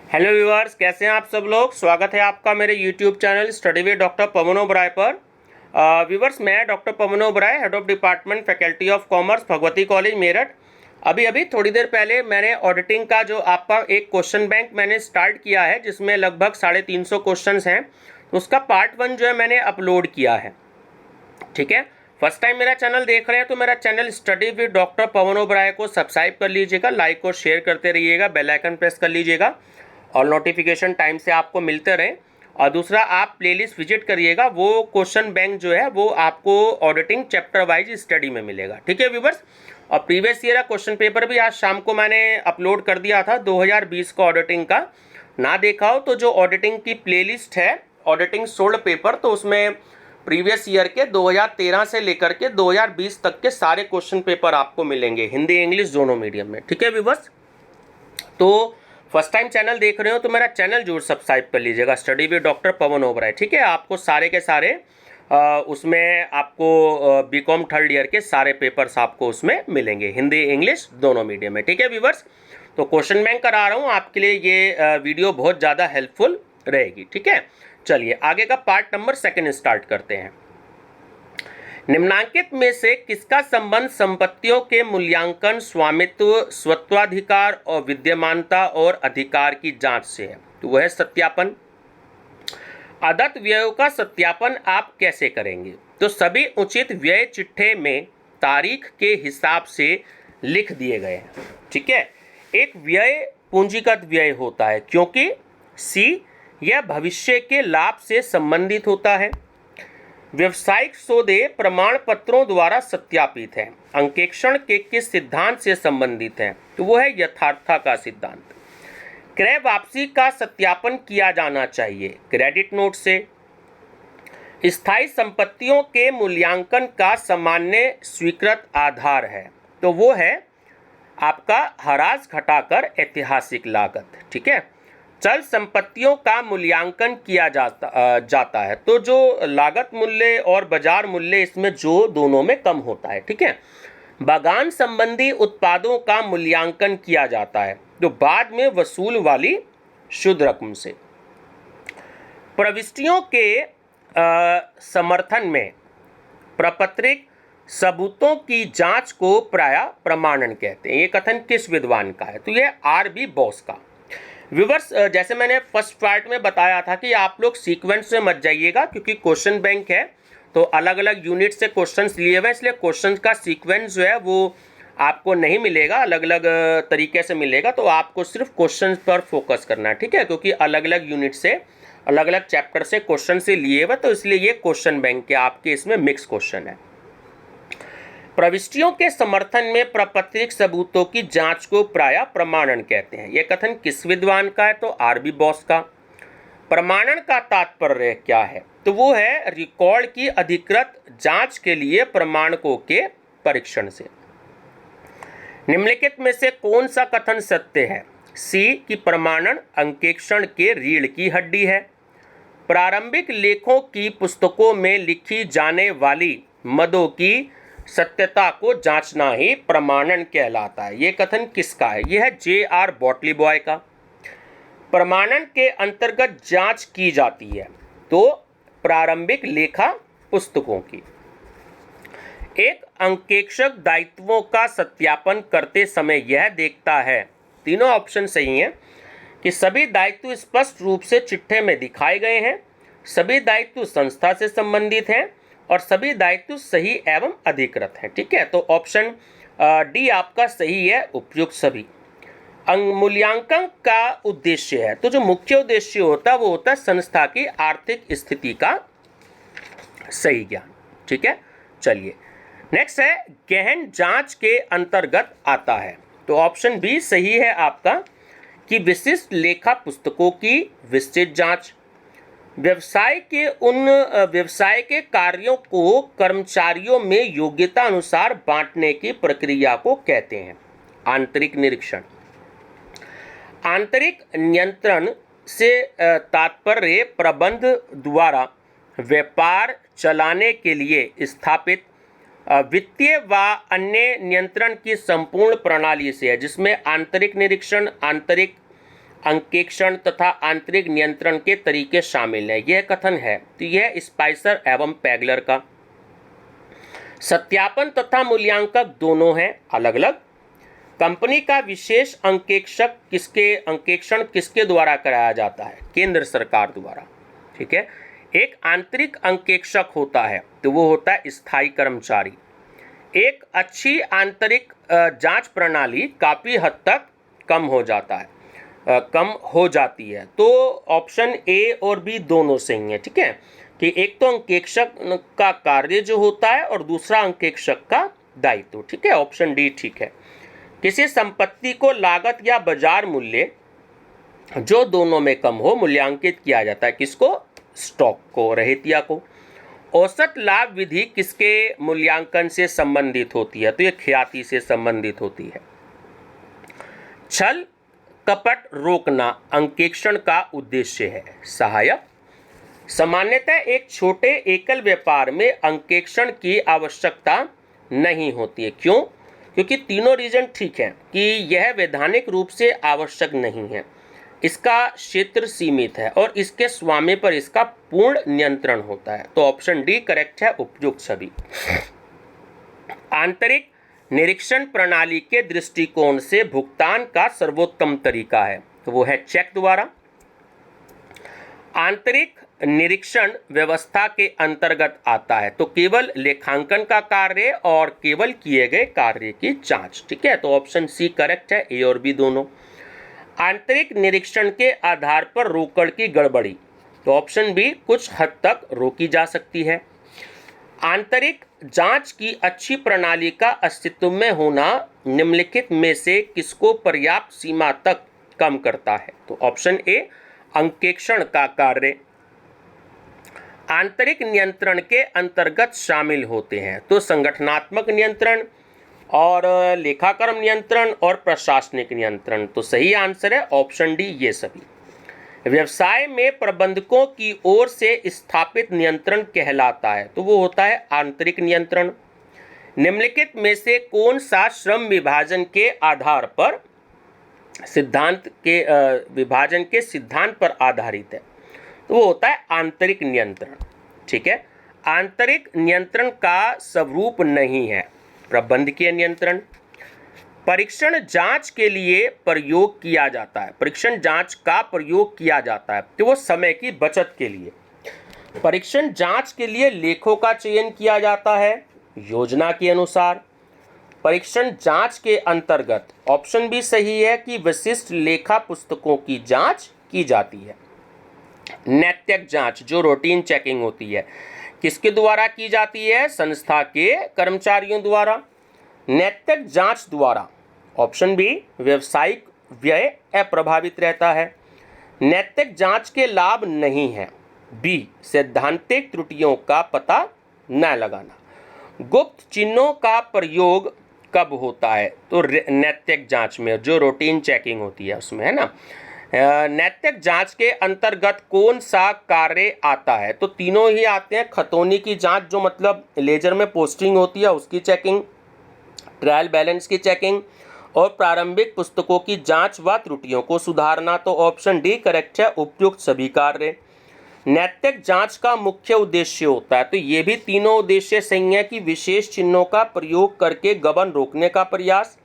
Hello viewers, कैसे हैं आप सब लोग। स्वागत है आपका मेरे YouTube channel study with doctor Pavan Oberoi पर। व्यूअर्स, मैं doctor Pavan Oberoi, head of department faculty of commerce, Bhagwati college Meerut. अभी थोड़ी देर पहले मैंने ऑडिटिंग का जो आपका एक क्वेश्चन बैंक मैंने स्टार्ट किया है, जिसमें लगभग 350 क्वेश्चंस हैं। उसका पार्ट 1 जो है मैंने अपलोड किया है। ठीक है, फर्स्ट टाइम मेरा चैनल देख रहे हैं तो मेरा channel study with doctor Pavan Oberoi को सब्सक्राइब कर लीजिएगा, लाइक और शेयर करते रहिएगा, बेल आइकन प्रेस कर लीजिएगा और नोटिफिकेशन टाइम से आपको मिलते रहें। और दूसरा, आप प्लेलिस्ट विजिट करिएगा, वो क्वेश्चन बैंक जो है वो आपको ऑडिटिंग चैप्टर वाइज स्टडी में मिलेगा। ठीक है व्यूवर्स, और प्रीवियस ईयर का क्वेश्चन पेपर भी आज शाम को मैंने अपलोड कर दिया था 2020 का ऑडिटिंग का। ना देखा हो तो जो ऑडिटिंग की प्लेलिस्ट है ऑडिटिंग सोल्ड पेपर, तो उसमें प्रीवियस ईयर के 2013 से लेकर के 2020 तक के सारे क्वेश्चन पेपर आपको मिलेंगे, हिंदी इंग्लिश दोनों मीडियम में। ठीक है व्यूवर्स, तो फर्स्ट टाइम चैनल देख रहे हो तो मेरा चैनल जरूर सब्सक्राइब कर लीजिएगा, study with doctor Pavan Oberoi. ठीक है, आपको सारे के सारे उसमें आपको बीकॉम थर्ड ईयर के सारे पेपर्स आपको उसमें मिलेंगे, हिंदी इंग्लिश दोनों मीडियम में। ठीक है व्यूवर्स, तो क्वेश्चन बैंक करा रहा हूँ आपके लिए, ये वीडियो बहुत ज़्यादा हेल्पफुल रहेगी। ठीक है, चलिए आगे का पार्ट नंबर 2 स्टार्ट करते हैं। निम्नांकित में से किसका संबंध संपत्तियों के मूल्यांकन, स्वामित्व, स्वत्वाधिकार और विद्यमानता और अधिकार की जांच से है? तो वह है सत्यापन। अदत्त व्ययों का सत्यापन आप कैसे करेंगे? तो सभी उचित व्यय चिट्ठे में तारीख के हिसाब से लिख दिए गए हैं। ठीक है, एक व्यय पूंजीगत व्यय होता है क्योंकि सी यह भविष्य के लाभ से संबंधित होता है। व्यवसायिक सौदे प्रमाण पत्रों द्वारा सत्यापित है। अंकेक्षण के किस सिद्धांत से संबंधित है? तो वो है यथार्थता का सिद्धांत। क्रय वापसी का सत्यापन किया जाना चाहिए क्रेडिट नोट से। स्थायी संपत्तियों के मूल्यांकन का सामान्य स्वीकृत आधार है, तो वो है आपका हराज घटाकर ऐतिहासिक लागत। ठीक है, चल संपत्तियों का मूल्यांकन किया जाता है, तो जो लागत मूल्य और बाजार मूल्य इसमें जो दोनों में कम होता है। ठीक है, बागान संबंधी उत्पादों का मूल्यांकन किया जाता है जो बाद में वसूल वाली शुद्ध रकम से। प्रविष्टियों के समर्थन में प्रपत्रिक सबूतों की जांच को प्रायः प्रमाणन कहते हैं। ये कथन किस विद्वान का है? तो ये R.B. बोस का। व्यूवर्स, जैसे मैंने फर्स्ट पार्ट में बताया था कि आप लोग सीक्वेंस में मत जाइएगा, क्योंकि क्वेश्चन बैंक है तो अलग अलग यूनिट से क्वेश्चंस लिए हुए, इसलिए क्वेश्चंस का सीक्वेंस जो है वो आपको नहीं मिलेगा, अलग अलग तरीके से मिलेगा। तो आपको सिर्फ क्वेश्चंस पर फोकस करना है। ठीक है, क्योंकि अलग अलग यूनिट से अलग अलग चैप्टर से क्वेश्चन से लिए हुए, तो इसलिए ये क्वेश्चन बैंक के आपके इसमें मिक्स क्वेश्चन है। प्रविष्टियों के समर्थन में प्रपत्रिक सबूतों की जांच को प्रायः प्रमाणन कहते हैं। यह कथन किस विद्वान का है? तो R.B. बोस का। प्रमाणन का तात्पर्य क्या है? तो वो है रिकॉर्ड की अधिकृत जांच के लिए प्रमाणकों के परीक्षण से। निम्नलिखित में से कौन सा कथन सत्य है? सी की प्रमाणन अंकेक्षण के रीढ़ की हड्डी है। प्रारंभिक लेखों की पुस्तकों में लिखी जाने वाली मदों की सत्यता को जांचना ही प्रमाणन कहलाता है। ये कथन किसका है? यह है J.R. बॉटलीबॉय का। प्रमाणन के अंतर्गत जांच की जाती है तो प्रारंभिक लेखा पुस्तकों की। एक अंकेक्षक दायित्वों का सत्यापन करते समय यह देखता है, तीनों ऑप्शन सही हैं, कि सभी दायित्व स्पष्ट रूप से चिट्ठे में दिखाए गए हैं, सभी दायित्व संस्था से संबंधित हैं और सभी दायित्व सही एवं अधिकृत हैं। ठीक है, तो ऑप्शन डी आपका सही है, उपयुक्त सभी। मूल्यांकन का उद्देश्य है, तो जो मुख्य उद्देश्य होता है वो होता है संस्था की आर्थिक स्थिति का सही ज्ञान। ठीक है, चलिए नेक्स्ट है गहन जांच के अंतर्गत आता है, तो ऑप्शन बी सही है आपका, कि विशिष्ट लेखा पुस्तकों की विस्तृत जांच। व्यवसाय के कार्यों को कर्मचारियों में योग्यता अनुसार बांटने की प्रक्रिया को कहते हैं आंतरिक निरीक्षण। आंतरिक नियंत्रण से तात्पर्य प्रबंध द्वारा व्यापार चलाने के लिए स्थापित वित्तीय व अन्य नियंत्रण की संपूर्ण प्रणाली से है, जिसमें आंतरिक निरीक्षण, आंतरिक अंकेक्षण तथा आंतरिक नियंत्रण के तरीके शामिल हैं। यह कथन है तो यह स्पाइसर एवं पैगलर का। सत्यापन तथा मूल्यांकक दोनों हैं अलग अलग। कंपनी का विशेष अंकेक्षण किसके द्वारा कराया जाता है? केंद्र सरकार द्वारा। ठीक है। एक आंतरिक अंकेक्षक होता है तो वो होता है स्थायी कर्मचारी। एक अच्छी आंतरिक जांच प्रणाली काफी हद तक कम हो जाती है। तो ऑप्शन ए और बी दोनों सही है। ठीक है, कि एक तो अंकेक्षक का कार्य जो होता है और दूसरा अंकेक्षक का दायित्व। ठीक है, ऑप्शन डी ठीक है। किसी संपत्ति को लागत या बाजार मूल्य जो दोनों में कम हो मूल्यांकित किया जाता है। किसको? स्टॉक को, रहतिया को। औसत लाभ विधि किसके मूल्यांकन से संबंधित होती है? तो ये ख्याति से संबंधित होती है। छल कपट रोकना अंकेक्षण का उद्देश्य है। सहायक। सामान्यतः एक छोटे एकल व्यापार में अंकेक्षण की आवश्यकता नहीं होती है। क्यों? क्योंकि तीनों रीजन ठीक है कि यह वैधानिक रूप से आवश्यक नहीं है, इसका क्षेत्र सीमित है और इसके स्वामी पर इसका पूर्ण नियंत्रण होता है। तो ऑप्शन डी करेक्ट है, उपयुक्त सभी। आंतरिक निरीक्षण प्रणाली के दृष्टिकोण से भुगतान का सर्वोत्तम तरीका है तो वो है चेक द्वारा। आंतरिक निरीक्षण व्यवस्था के अंतर्गत आता है तो केवल लेखांकन का कार्य और केवल किए गए कार्य की जांच। ठीक है, तो ऑप्शन सी करेक्ट है, ए और बी दोनों। आंतरिक निरीक्षण के आधार पर रोकड़ की गड़बड़ी तो ऑप्शन बी कुछ हद तक रोकी जा सकती है। आंतरिक जांच की अच्छी प्रणाली का अस्तित्व में होना निम्नलिखित में से किसको पर्याप्त सीमा तक कम करता है? तो ऑप्शन ए अंकेक्षण का कार्य। आंतरिक नियंत्रण के अंतर्गत शामिल होते हैं तो संगठनात्मक नियंत्रण और लेखाकर्म नियंत्रण और प्रशासनिक नियंत्रण। तो सही आंसर है ऑप्शन डी ये सभी। व्यवसाय में प्रबंधकों की ओर से स्थापित नियंत्रण कहलाता है तो वो होता है आंतरिक नियंत्रण। निम्नलिखित में से कौन सा श्रम विभाजन के आधार पर विभाजन के सिद्धांत पर आधारित है? तो वो होता है आंतरिक नियंत्रण। ठीक है, आंतरिक नियंत्रण का स्वरूप नहीं है प्रबंधकीय नियंत्रण। परीक्षण जांच के लिए प्रयोग किया जाता है। परीक्षण जांच का प्रयोग किया जाता है तो वो समय की बचत के लिए। परीक्षण जांच के लिए लेखों का चयन किया जाता है योजना के अनुसार। परीक्षण जांच के अंतर्गत ऑप्शन भी सही है कि विशिष्ट लेखा पुस्तकों की जांच की जाती है। नैतिक जांच जो रूटीन चेकिंग होती है किसके द्वारा की जाती है? संस्था के कर्मचारियों द्वारा। नैतिक जांच द्वारा ऑप्शन बी व्यवसायिक व्यय अप्रभावित रहता है। नैतिक जांच के लाभ नहीं है। बी सैद्धांतिक त्रुटियों का पता न लगाना। गुप्त चिन्हों का प्रयोग कब होता है? तो नैतिक जांच में जो रूटीन चेकिंग होती है उसमें, है ना। नैतिक जांच के अंतर्गत कौन सा कार्य आता है? तो तीनों ही आते हैं। खतौनी की जांच जो मतलब लेजर में पोस्टिंग होती है उसकी चेकिंग, ट्रायल बैलेंस की चेकिंग और प्रारंभिक पुस्तकों की जांच व त्रुटियों को सुधारना। तो ऑप्शन डी करेक्ट है, उपयुक्त सभी कार्य। नैतिक जांच का मुख्य उद्देश्य होता है तो ये भी तीनों उद्देश्य सही है कि विशेष चिन्हों का प्रयोग करके गबन रोकने का प्रयास,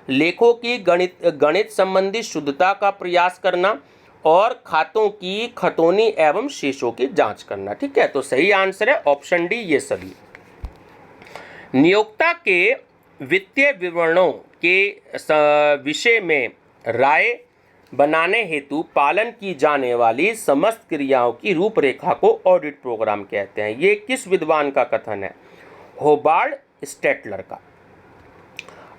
लेखों की गणित संबंधी शुद्धता का प्रयास करना और खातों की खतौनी एवं शेषों की जांच करना। ठीक है, तो सही आंसर है ऑप्शन डी ये सभी। नियोक्ता के वित्तीय विवरणों के विषय में राय बनाने हेतु पालन की जाने वाली समस्त क्रियाओं की रूपरेखा को ऑडिट प्रोग्राम कहते हैं। ये किस विद्वान का कथन है? होबार्ड स्टेटलर का।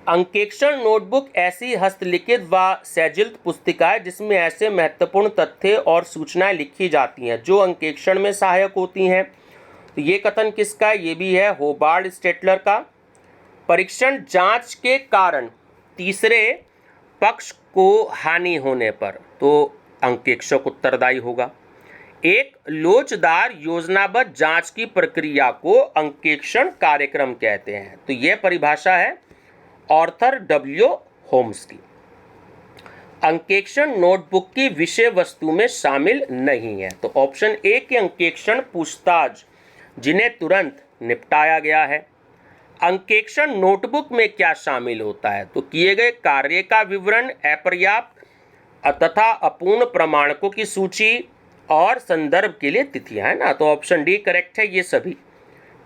अंकेक्षण नोटबुक ऐसी हस्तलिखित व सैजिल्त पुस्तिका है जिसमें ऐसे महत्वपूर्ण तथ्य और सूचनाएं लिखी जाती हैं जो अंकेक्षण में सहायक होती हैं। तो ये कथन किसका है? ये भी है होबार्ड स्टेटलर का। परीक्षण जांच के कारण तीसरे पक्ष को हानि होने पर तो अंकेक्षक उत्तरदायी होगा। एक लोचदार योजनाबद्ध जांच की प्रक्रिया को अंकेक्षण कार्यक्रम कहते हैं। तो यह परिभाषा है ऑर्थर डब्ल्यू होम्स की। अंकेक्षण नोटबुक की विषय वस्तु में शामिल नहीं है। तो ऑप्शन ए के अंकेक्षण पूछताछ जिन्हें तुरंत निपटाया गया है। अंकेक्षण नोटबुक में क्या शामिल होता है? तो किए गए कार्य का विवरण, अपर्याप्त तथा अपूर्ण प्रमाणकों की सूची और संदर्भ के लिए तिथियां, है ना। तो ऑप्शन डी करेक्ट है ये सभी।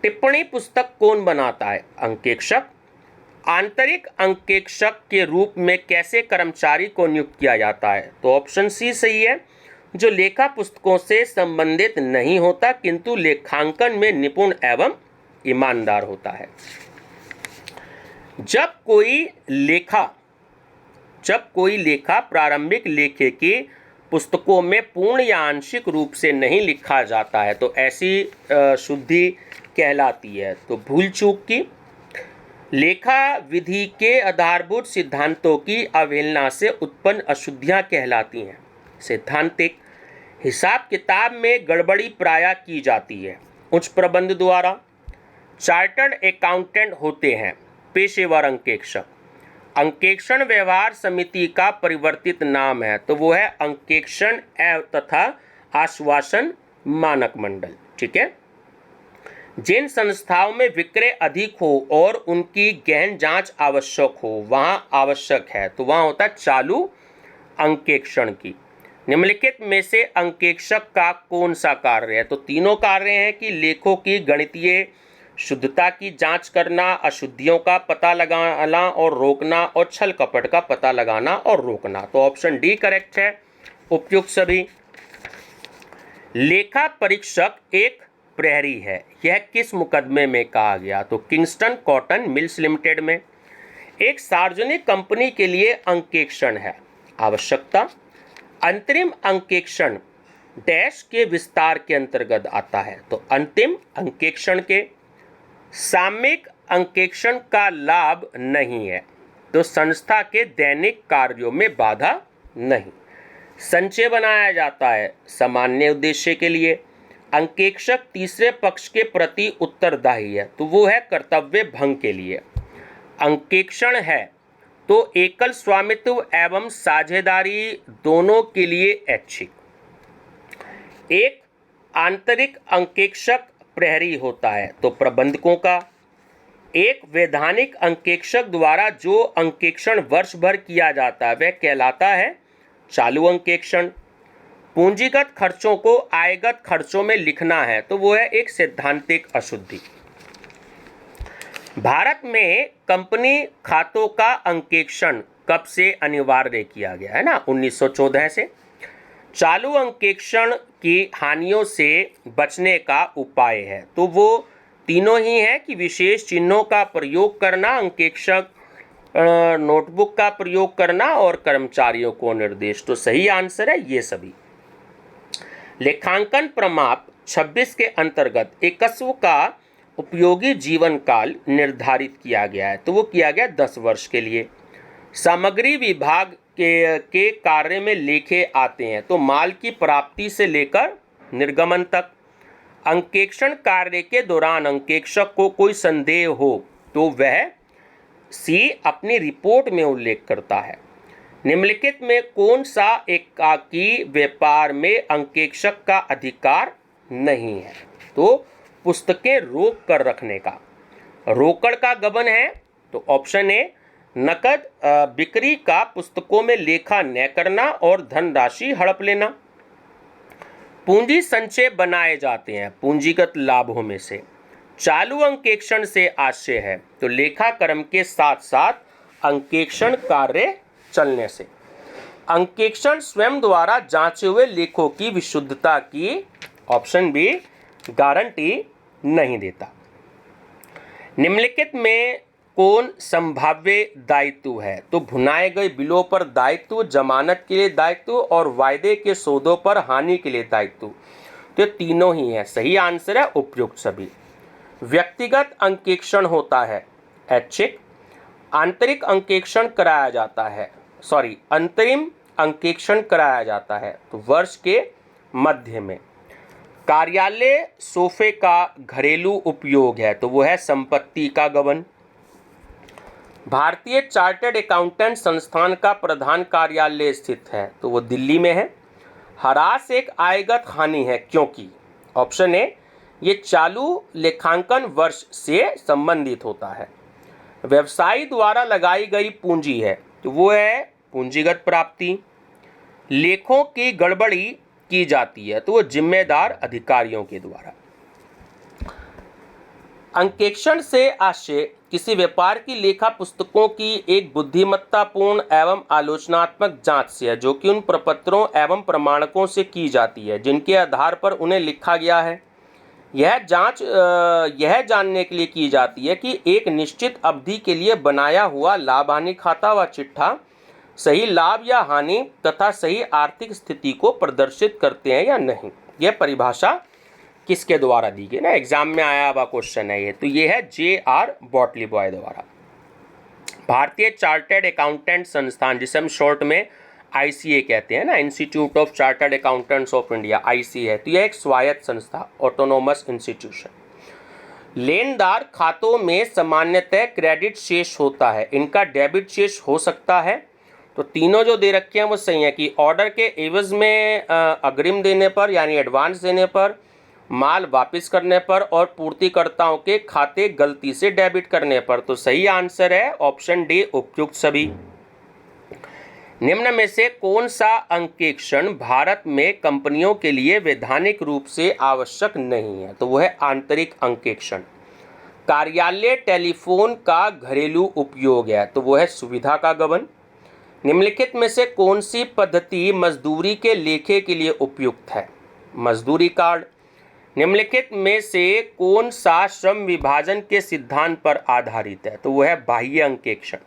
टिप्पणी पुस्तक कौन बनाता है? अंकेक्षक। आंतरिक अंकेक्षक के रूप में कैसे कर्मचारी को नियुक्त किया जाता है? तो ऑप्शन सी सही है, जो लेखा पुस्तकों से संबंधित नहीं होता किंतु लेखांकन में निपुण एवं ईमानदार होता है। जब कोई लेखा प्रारंभिक लेखे की पुस्तकों में पूर्ण या आंशिक रूप से नहीं लिखा जाता है तो ऐसी शुद्धि कहलाती है। तो भूल चूक की। लेखा विधि के आधारभूत सिद्धांतों की अवहेलना से उत्पन्न अशुद्धियां कहलाती हैं सैद्धांतिक। हिसाब किताब में गड़बड़ी प्रायः की जाती है उच्च प्रबंध द्वारा। चार्टर्ड अकाउंटेंट होते हैं पेशेवर अंकेक्षक। अंकेक्षण व्यवहार समिति का परिवर्तित नाम है तो वो है अंकेक्षण तथा आश्वासन मानक मंडल। ठीक है। जिन संस्थाओं में विक्रय अधिक हो और उनकी गहन जांच आवश्यक हो वहां आवश्यक है तो वहां होता है चालू अंकेक्षण की। निम्नलिखित में से अंकेक्षक का कौन सा कार्य है? तो तीनों कार्य हैं कि लेखों की गणितीय शुद्धता की जांच करना, अशुद्धियों का पता लगाना और रोकना और छल कपट का पता लगाना और रोकना। तो ऑप्शन डी करेक्ट है उपयुक्त सभी। लेखा परीक्षक एक प्रहरी है, यह किस मुकदमे में कहा गया? तो किंगस्टन कॉटन मिल्स लिमिटेड में। एक सार्वजनिक कंपनी के लिए अंकेक्षण है आवश्यकता। अंतरिम अंकेक्षण डैश के विस्तार के अंतर्गत आता है तो अंतिम अंकेक्षण के। सामयिक अंकेक्षण का लाभ नहीं है तो संस्था के दैनिक कार्यों में बाधा नहीं। संचय बनाया जाता है सामान्य उद्देश्य के लिए। अंकेक्षक तीसरे पक्ष के प्रति उत्तरदायी है तो वो है कर्तव्य भंग के लिए। अंकेक्षण है तो एकल स्वामित्व एवं साझेदारी दोनों के लिए ऐच्छिक। एक आंतरिक अंकेक्षक प्रहरी होता है तो प्रबंधकों का। एक वैधानिक अंकेक्षक द्वारा जो अंकेक्षण वर्ष भर किया जाता है वह कहलाता है चालू अंकेक्षण। पूंजीगत खर्चों को आयगत खर्चों में लिखना है तो वो है एक सैद्धांतिक अशुद्धि। भारत में कंपनी खातों का अंकेक्षण कब से अनिवार्य किया गया है ना? 1914 से। चालू अंकेक्षण की हानियों से बचने का उपाय है तो वो तीनों ही हैं कि विशेष चिन्हों का प्रयोग करना, अंकेक्षक नोटबुक का प्रयोग करना और कर्मचारियों को निर्देश। तो सही आंसर है ये सभी। लेखांकन प्रमाप 26 के अंतर्गत एकस्व का उपयोगी जीवन काल निर्धारित किया गया है तो वो किया गया 10 वर्ष के लिए। सामग्री विभाग के कार्य में लेखे आते हैं तो माल की प्राप्ति से लेकर निर्गमन तक। अंकेक्षण कार्य के दौरान अंकेक्षक को कोई संदेह हो तो वह सी अपनी रिपोर्ट में उल्लेख करता है। निम्नलिखित में कौन सा एकाकी व्यापार में अंकेक्षक का अधिकार नहीं है? तो पुस्तकें रोक कर रखने का। रोकड़ का गबन है तो ऑप्शन ए। नकद बिक्री का पुस्तकों में लेखा न करना और धनराशि हड़प लेना। पूंजी संचय बनाए जाते हैं पूंजीगत लाभों में से। चालू अंकेक्षण से आशय है तो लेखा कर्म के साथ साथ अंकेक्षण कार्य चलने से। अंकेक्षण स्वयं द्वारा जांचे हुए लेखों की विशुद्धता की ऑप्शन बी गारंटी नहीं देता। निम्नलिखित में कौन संभाव्य दायित्व है? तो भुनाए गए बिलों पर दायित्व, जमानत के लिए दायित्व और वायदे के सौदों पर हानि के लिए दायित्व। तो तीनों ही है। सही आंसर है उपयुक्त सभी। व्यक्तिगत अंकेक्षण होता है ऐच्छिक। आंतरिक अंकेक्षण कराया जाता है अंतरिम अंकेक्षण कराया जाता है तो वर्ष के मध्य में। कार्यालय सोफे का घरेलू उपयोग है तो वो है संपत्ति का गबन। भारतीय चार्टर्ड अकाउंटेंट संस्थान का प्रधान कार्यालय स्थित है, तो वो दिल्ली में है। ह्रास एक आयगत हानि है क्योंकि ऑप्शन ए ये चालू लेखांकन वर्ष से संबंधित होता है। व्यवसायी द्वारा लगाई गई पूंजी है, तो वो है पूंजीगत प्राप्ति। लेखों की गड़बड़ी की जाती है, तो वो जिम्मेदार अधिकारियों के द्वारा। अंकेक्षण से आशय किसी व्यापार की लेखा पुस्तकों की एक बुद्धिमत्तापूर्ण एवं आलोचनात्मक जांच से है, जो कि उन प्रपत्रों एवं प्रमाणकों से की जाती है जिनके आधार पर उन्हें लिखा गया है। यह जांच यह जानने के लिए की जाती है कि एक निश्चित अवधि के लिए बनाया हुआ लाभ हानि खाता व चिट्ठा सही लाभ या हानि तथा सही आर्थिक स्थिति को प्रदर्शित करते हैं या नहीं। यह परिभाषा किसके द्वारा दी गई ना, एग्जाम में आया हुआ क्वेश्चन है ये, तो ये है J.R. बॉटली बॉय द्वारा। भारतीय चार्टर्ड अकाउंटेंट संस्थान, जिसे हम शॉर्ट में ICA कहते हैं ना, institute of chartered accountants of India, IC है, तो यह एक स्वायत्त संस्था, ऑटोनोमस इंस्टीट्यूशन। लेनदार खातों में सामान्यतः क्रेडिट शेष होता है, इनका डेबिट शेष हो सकता है। तो तीनों जो दे रखे हैं वो सही है कि ऑर्डर के एवज में अग्रिम देने पर यानी एडवांस देने पर, माल वापस करने पर और पूर्तिकर्ताओं के खाते गलती से डेबिट करने पर। तो सही आंसर है ऑप्शन डी, उपयुक्त सभी। निम्न में से कौन सा अंकेक्षण भारत में कंपनियों के लिए वैधानिक रूप से आवश्यक नहीं है, तो वह है आंतरिक अंकेक्षण। कार्यालय टेलीफोन का घरेलू उपयोग है, तो वह है सुविधा का गबन। निम्नलिखित में से कौन सी पद्धति मजदूरी के लेखे के लिए उपयुक्त है, मजदूरी कार्ड। निम्नलिखित में से कौन सा श्रम विभाजन के सिद्धांत पर आधारित है, तो वह है बाह्य अंकेक्षण।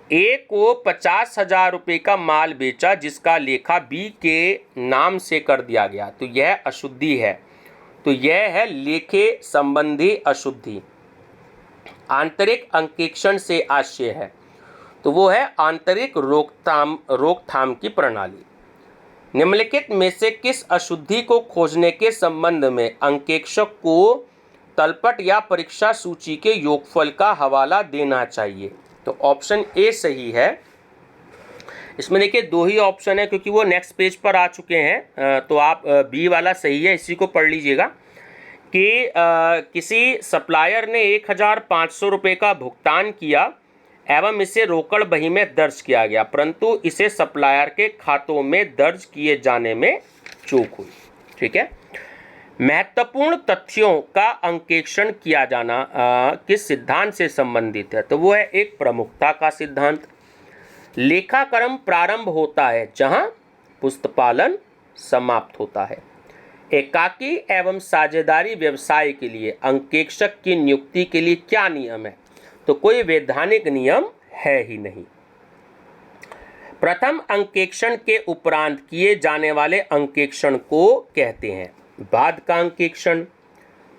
ए को 50,000 रुपये का माल बेचा जिसका लेखा बी के नाम से कर दिया गया, तो यह अशुद्धि है, तो यह है लेखे संबंधी अशुद्धि। आंतरिक अंकेक्षण से आशय है, तो वो है आंतरिक रोकथाम की प्रणाली। निम्नलिखित में से किस अशुद्धि को खोजने के संबंध में अंकेक्षक को तलपट या परीक्षा सूची के योगफल का हवाला देना चाहिए, तो ऑप्शन ए सही है। इसमें देखिए दो ही ऑप्शन है क्योंकि वो नेक्स्ट पेज पर आ चुके हैं, तो आप बी वाला सही है, इसी को पढ़ लीजिएगा कि किसी सप्लायर ने 1,500 रुपये का भुगतान किया एवं इसे रोकड़ बही में दर्ज किया गया, परंतु इसे सप्लायर के खातों में दर्ज किए जाने में चूक हुई। ठीक है। महत्वपूर्ण तथ्यों का अंकेक्षण किया जाना किस सिद्धांत से संबंधित है, तो वो है एक प्रमुखता का सिद्धांत। लेखाक्रम प्रारंभ होता है जहां पुस्तपालन समाप्त होता है। एकाकी एवं साझेदारी व्यवसाय के लिए अंकेक्षक की नियुक्ति के लिए क्या नियम है, तो कोई वैधानिक नियम है ही नहीं। प्रथम अंकेक्षण के उपरांत किए जाने वाले अंकेक्षण को कहते हैं बाद का अंकेक्षण।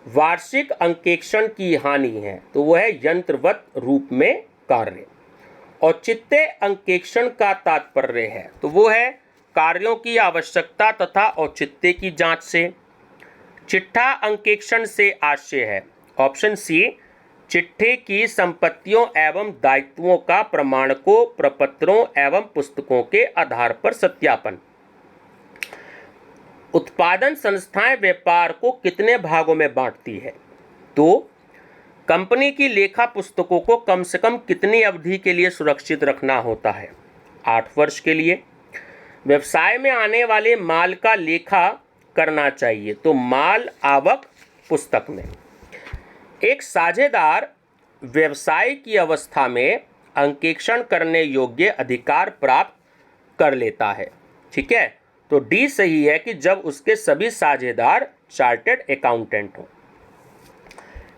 वार्षिक अंकेक्षण की हानि है, तो वह है यंत्रवत रूप में कार्य। औचित्य अंकेक्षण का तात्पर्य है, तो वो है कार्यों की आवश्यकता तथा औचित्य की जांच से। चिट्ठा अंकेक्षण से आशय है, ऑप्शन सी, चिट्ठे की संपत्तियों एवं दायित्वों का प्रमाणकों, प्रपत्रों एवं पुस्तकों के आधार पर सत्यापन। उत्पादन संस्थाएं व्यापार को कितने भागों में बांटती है, तो कंपनी की लेखा पुस्तकों को कम से कम कितनी अवधि के लिए सुरक्षित रखना होता है, 8 वर्ष के लिए। व्यवसाय में आने वाले माल का लेखा करना चाहिए, तो माल आवक पुस्तक में। एक साझेदार व्यवसाय की अवस्था में अंकेक्षण करने योग्य अधिकार प्राप्त कर लेता है। ठीक है, तो डी सही है कि जब उसके सभी साझेदार चार्टर्ड अकाउंटेंट हो।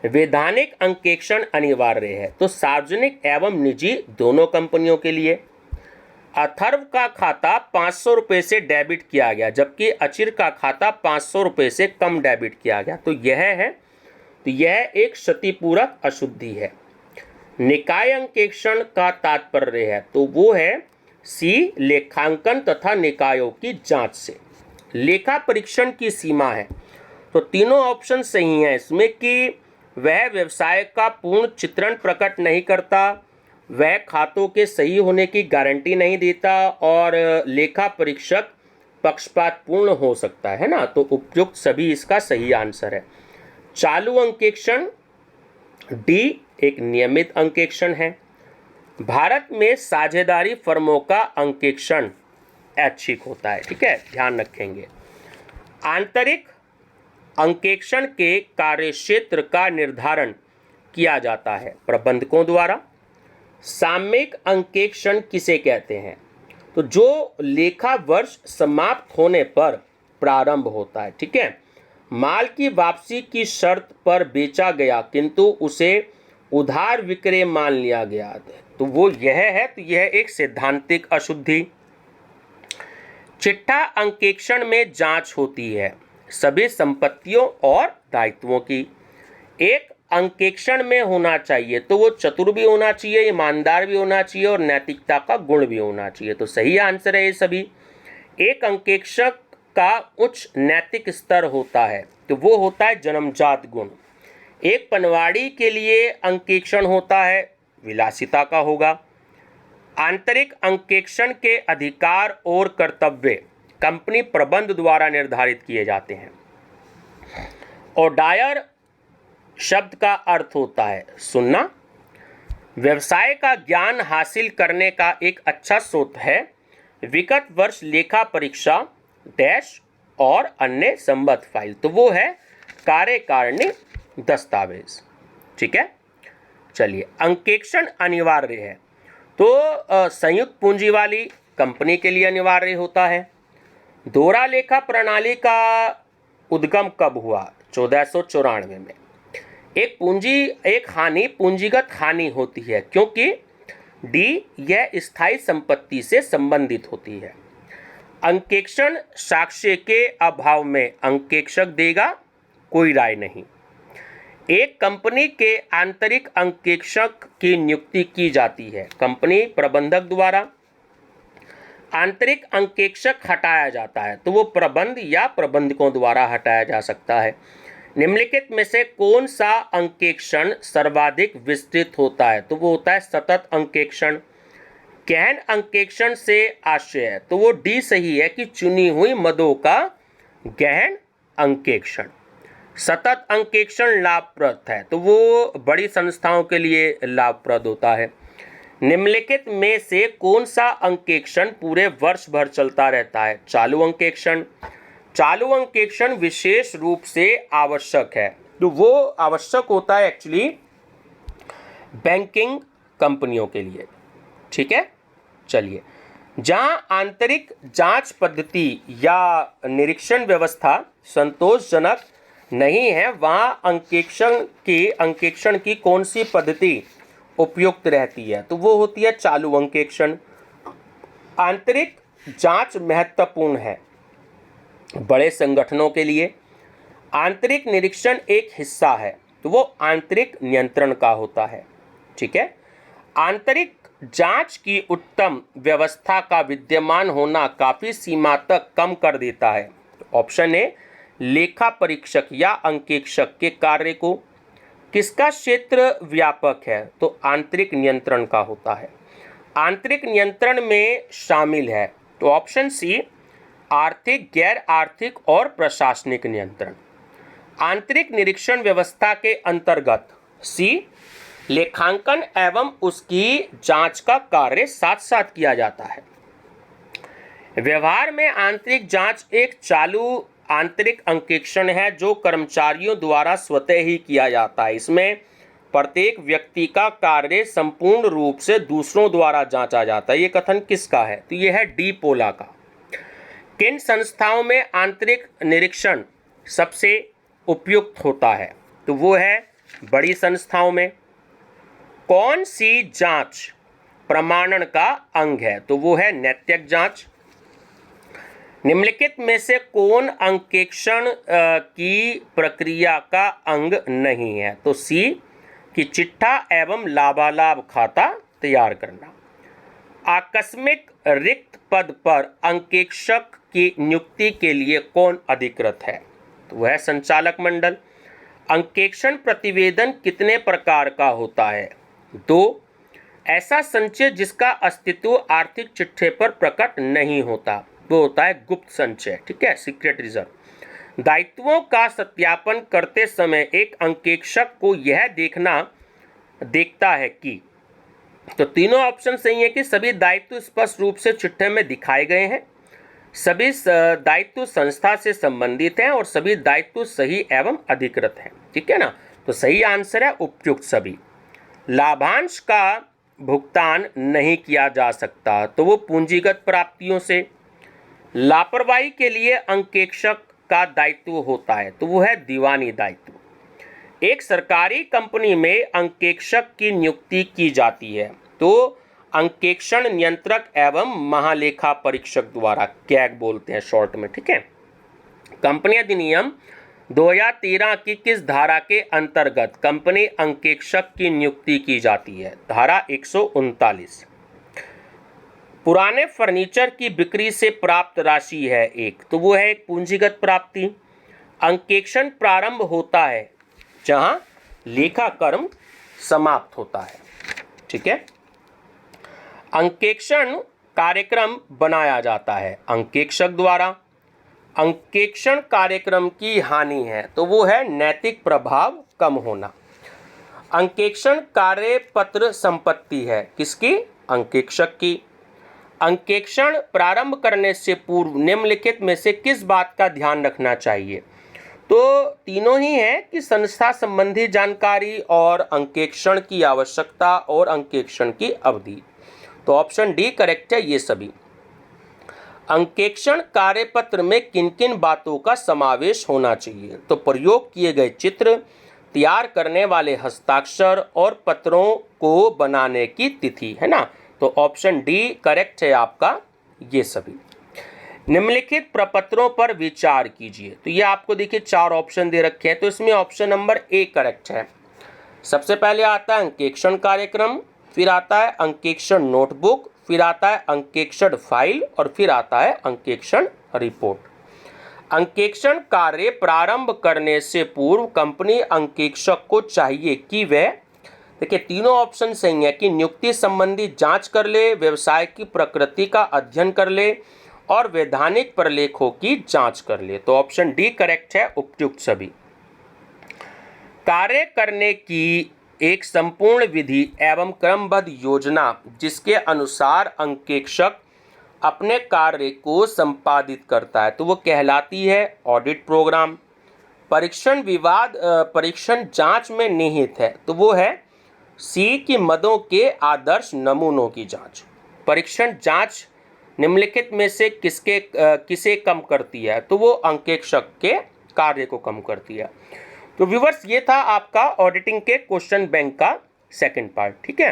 वैधानिक अंकेक्षण अनिवार्य है, तो सार्वजनिक एवं निजी दोनों कंपनियों के लिए। अथर्व का खाता 500 रुपये से डेबिट किया गया जबकि अचिर का खाता 500 रुपये से कम डेबिट किया गया, तो यह है, तो यह एक क्षतिपूरक अशुद्धि है। निकाय अंकेक्षण का तात्पर्य है, तो वो है सी, लेखांकन तथा निकायों की जांच से। लेखा परीक्षण की सीमा है, तो तीनों ऑप्शन सही हैं इसमें कि वह व्यवसाय का पूर्ण चित्रण प्रकट नहीं करता, वह खातों के सही होने की गारंटी नहीं देता और लेखा परीक्षक पक्षपातपूर्ण हो सकता है ना। तो उपयुक्त सभी इसका सही आंसर है। चालू अंकेक्षण डी एक नियमित अंकेक्षण है। भारत में साझेदारी फर्मों का अंकेक्षण ऐच्छिक होता है, ठीक है, ध्यान रखेंगे। आंतरिक अंकेक्षण के कार्यक्षेत्र का निर्धारण किया जाता है प्रबंधकों द्वारा। सामयिक अंकेक्षण किसे कहते हैं? तो जो लेखा वर्ष समाप्त होने पर प्रारंभ होता है, ठीक है। माल की वापसी की शर्त पर बेचा गया किंतु उसे उधार विक्रय मान लिया गया, तो वो यह है। तो यह एक सैद्धांतिक अशुद्धि। चिट्ठा अंकेक्षण में जांच होती है सभी संपत्तियों और दायित्वों की। एक अंकेक्षण में होना चाहिए तो वो चतुर भी होना चाहिए, ईमानदार भी होना चाहिए और नैतिकता का गुण भी होना चाहिए। तो सही आंसर है ये सभी। एक अंकेक्षक का उच्च नैतिक स्तर होता है तो वो होता है जन्मजात गुण। एक पनवाड़ी के लिए अंकेक्षण होता है, विलासिता का होगा। आंतरिक अंकेक्षण के अधिकार और कर्तव्य कंपनी प्रबंध द्वारा निर्धारित किए जाते हैं। और डायर शब्द का अर्थ होता है सुनना। व्यवसाय का ज्ञान हासिल करने का एक अच्छा स्रोत है विगत वर्ष लेखा परीक्षा डैश और अन्य संबद्ध फाइल। तो वो है कार्यकारिणी दस्तावेज, ठीक है। चलिए, अंकेक्षण अनिवार्य है तो संयुक्त पूंजी वाली कंपनी के लिए अनिवार्य होता है। दोहरा लेखा प्रणाली का उद्गम कब हुआ? 1494 में। एक हानि पूंजीगत हानि होती है क्योंकि डी यह स्थायी संपत्ति से संबंधित होती है। अंकेक्षण साक्ष्य के अभाव में अंकेक्षक देगा कोई राय नहीं। एक कंपनी के आंतरिक अंकेक्षक की नियुक्ति की जाती है कंपनी प्रबंधक द्वारा। आंतरिक अंकेक्षक हटाया जाता है तो वो प्रबंध या प्रबंधकों द्वारा हटाया जा सकता है। निम्नलिखित में से कौन सा अंकेक्षण सर्वाधिक विस्तृत होता है? तो वो होता है सतत अंकेक्षण। गहन अंकेक्षण से आशय है तो वो डी सही है कि चुनी हुई मदों का गहन अंकेक्षण। सतत अंकेक्षण लाभप्रद है तो वो बड़ी संस्थाओं के लिए लाभप्रद होता है। निम्नलिखित में से कौन सा अंकेक्षण पूरे वर्ष भर चलता रहता है? चालू अंकेक्षण। चालू अंकेक्षण विशेष रूप से आवश्यक है तो वो आवश्यक होता है एक्चुअली बैंकिंग कंपनियों के लिए, ठीक है। चलिए, जहां आंतरिक जांच पद्धति या निरीक्षण व्यवस्था संतोषजनक नहीं है वहां अंकेक्षण की कौन सी पद्धति उपयुक्त रहती है? तो वो होती है चालू अंकेक्षण। आंतरिक जांच महत्वपूर्ण है बड़े संगठनों के लिए। आंतरिक निरीक्षण एक हिस्सा है तो वो आंतरिक नियंत्रण का होता है, ठीक है। आंतरिक जांच की उत्तम व्यवस्था का विद्यमान होना काफी सीमा तक कम कर देता है। तो ऑप्शन ए लेखा परीक्षक या अंकेक्षक के कार्य को। किसका क्षेत्र व्यापक है? तो आंतरिक नियंत्रण का होता है। आंतरिक नियंत्रण में शामिल है तो ऑप्शन सी आर्थिक, गैर आर्थिक और प्रशासनिक नियंत्रण। आंतरिक निरीक्षण व्यवस्था के अंतर्गत सी लेखांकन एवं उसकी जांच का कार्य साथ साथ किया जाता है। व्यवहार में आंतरिक जांच एक चालू आंतरिक अंकेक्षण है जो कर्मचारियों द्वारा स्वतः ही किया जाता है। इसमें प्रत्येक व्यक्ति का कार्य संपूर्ण रूप से दूसरों द्वारा जांचा जाता है। ये कथन किसका है? तो यह है डी पोला का। किन संस्थाओं में आंतरिक निरीक्षण सबसे उपयुक्त होता है? तो वो है बड़ी संस्थाओं में। कौन सी जांच प्रमाणन का अंग है? तो वो है नैतिक जांच। निम्नलिखित में से कौन अंकेक्षण की प्रक्रिया का अंग नहीं है? तो सी कि चिट्ठा एवं लाभालाभ खाता तैयार करना। आकस्मिक रिक्त पद पर अंकेक्षक की नियुक्ति के लिए कौन अधिकृत है? तो वह संचालक मंडल। अंकेक्षण प्रतिवेदन कितने प्रकार का होता है? 2। ऐसा संचय जिसका अस्तित्व आर्थिक चिट्ठे पर प्रकट नहीं होता, वो होता है गुप्त संचय, ठीक है, सीक्रेट रिजर्व। दायित्वों का सत्यापन करते समय एक अंकेक्षक को यह देखता है कि, तो तीनों ऑप्शन सही है कि सभी दायित्व स्पष्ट रूप से चिट्ठे में दिखाए गए हैं, सभी दायित्व संस्था से संबंधित हैं और सभी दायित्व सही एवं अधिकृत हैं, ठीक है ना। तो सही आंसर है उपयुक्त सभी। लाभांश का भुगतान नहीं किया जा सकता, तो वो पूंजीगत प्राप्तियों से। लापरवाही के लिए अंकेक्षक का दायित्व होता है, तो वो है दीवानी दायित्व। एक सरकारी कंपनी में अंकेक्षक की नियुक्ति की जाती है, तो अंकेक्षण नियंत्रक एवं महालेखा परीक्षक द्वारा, कैग बोलते हैं शॉर्ट में, ठीक है। कंपनी अधिनियम 2013 की किस धारा के अंतर्गत कंपनी अंकेक्षक की नियुक्ति की जाती है? धारा 139। पुराने फर्नीचर की बिक्री से प्राप्त राशि है एक, तो वो है एक पूंजीगत प्राप्ति। अंकेक्षण प्रारंभ होता है जहां लेखा कर्म समाप्त होता है, ठीक है। अंकेक्षण कार्यक्रम बनाया जाता है अंकेक्षक द्वारा। अंकेक्षण कार्यक्रम की हानि है, तो वो है नैतिक प्रभाव कम होना। अंकेक्षण कार्यपत्र संपत्ति है किसकी? अंकेक्षक की। अंकेक्षण प्रारंभ करने से पूर्व निम्नलिखित में से किस बात का ध्यान रखना चाहिए? तो तीनों ही है कि संस्था संबंधी जानकारी और अंकेक्षण की आवश्यकता और अंकेक्षण की अवधि। तो ऑप्शन डी करेक्ट है ये सभी। अंकेक्षण कार्यपत्र में किन किन बातों का समावेश होना चाहिए? तो प्रयोग किए गए चित्र, तैयार करने वाले हस्ताक्षर और पत्रों को बनाने की तिथि, है ना। तो ऑप्शन डी करेक्ट है आपका ये सभी। निम्नलिखित प्रपत्रों पर विचार कीजिए। तो ये आपको देखिए 4 ऑप्शन दे रखे हैं, तो इसमें ऑप्शन नंबर ए करेक्ट है। सबसे पहले आता है अंकेक्षण कार्यक्रम, फिर आता है अंकेक्षण नोटबुक, फिर आता है अंकेक्षण फाइल और फिर आता है अंकेक्षण रिपोर्ट। अंकेक्षण कार्य प्रारंभ करने से पूर्व कंपनी अंकेक्षक को चाहिए कि वह, देखिए तीनों ऑप्शन सही है, कि नियुक्ति संबंधी जांच कर ले, व्यवसाय की प्रकृति का अध्ययन कर ले और वैधानिक प्रलेखों की जांच कर ले। तो ऑप्शन डी करेक्ट है उपयुक्त सभी। कार्य करने की एक संपूर्ण विधि एवं क्रमबद्ध योजना जिसके अनुसार अंकेक्षक अपने कार्य को संपादित करता है, तो वो कहलाती है ऑडिट प्रोग्राम। परीक्षण जांच में निहित है, तो वो है सी की मदों के आदर्श नमूनों की जांच। परीक्षण जांच निम्नलिखित में से किसे कम करती है? तो वो अंकेक्षक के कार्य को कम करती है। तो व्यूअर्स ये था आपका ऑडिटिंग के क्वेश्चन बैंक का सेकंड पार्ट, ठीक है।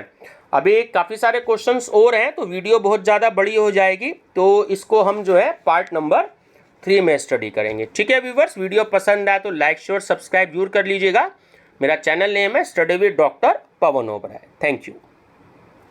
अभी काफ़ी सारे क्वेश्चंस और हैं, तो वीडियो बहुत ज़्यादा बड़ी हो जाएगी, तो इसको हम जो है पार्ट नंबर 3 में स्टडी करेंगे, ठीक है व्यूअर्स। वीडियो पसंद आए तो लाइक शेयर सब्सक्राइब जरूर कर लीजिएगा। मेरा चैनल नेम है study with doctor Pavan Oberoi. Thank you.